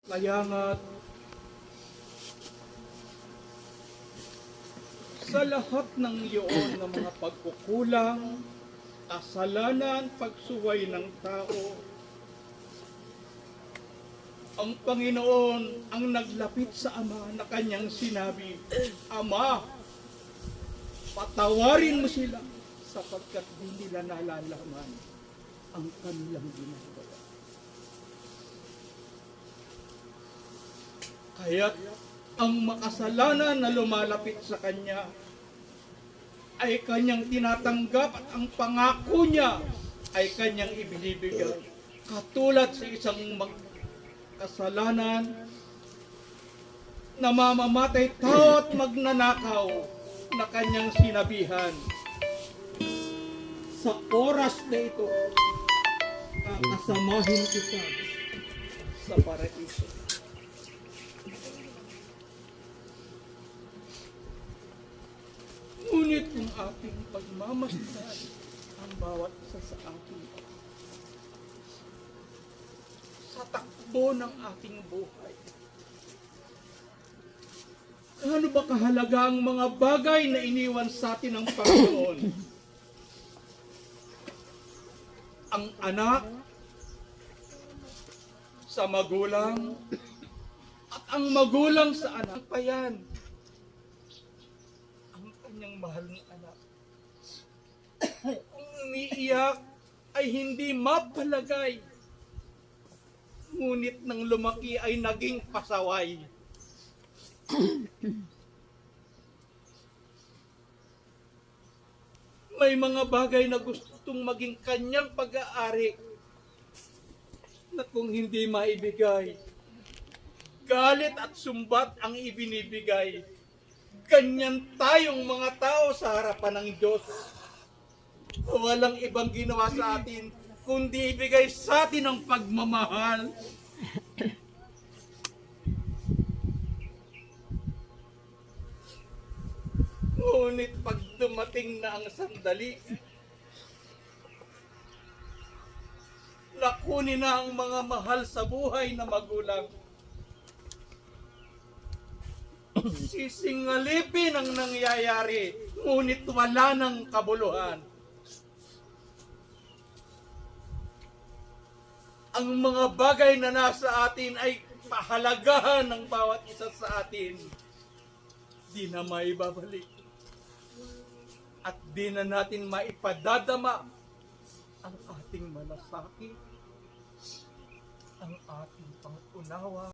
Kaya nga, sa lahat ng iyon ng mga pagkukulang, kasalanan, pagsuway ng tao, ang Panginoon ang naglapit sa Ama na kanyang sinabi, Ama, patawarin mo sila sapagkat di nila nalalaman ang kanilang ginagawa. Kaya't ang makasalanan na lumalapit sa Kanya ay Kanyang tinatanggap at ang pangako niya ay Kanyang ibinibigay. Katulad sa isang kasalanan na mamamatay tao at magnanakaw na Kanyang sinabihan, sa oras na ito, kakasamahin kita sa paraiso. Ngunit ang ating pagmamasdan ang bawat isa sa atin sa takbo ng ating buhay. Ano ba kahalaga ang mga bagay na iniwan sa atin ng Panginoon? Ang anak sa magulang at ang magulang sa anak pa yan. Ang kanyang mahal na anak. Kung umiiyak ay hindi mapalagay. Ngunit nang lumaki ay naging pasaway. May mga bagay na gustong maging kanyang pag-aari na kung hindi maibigay, galit at sumbat ang ibinibigay. Ganyan tayong mga tao sa harapan ng Diyos. Walang ibang ginawa sa atin kundi ibigay sa atin ang pagmamahal. Ngunit pag dumating na ang sandali, nakunin na ang mga mahal sa buhay na magulang. Sisingalipin ang nangyayari, ngunit wala ng kabuluhan. Ang mga bagay na nasa atin ay pahalagahan ng bawat isa sa atin. Di na maibabalik. At di na natin maipadadama ang ating malasakit, ang ating pangunawa.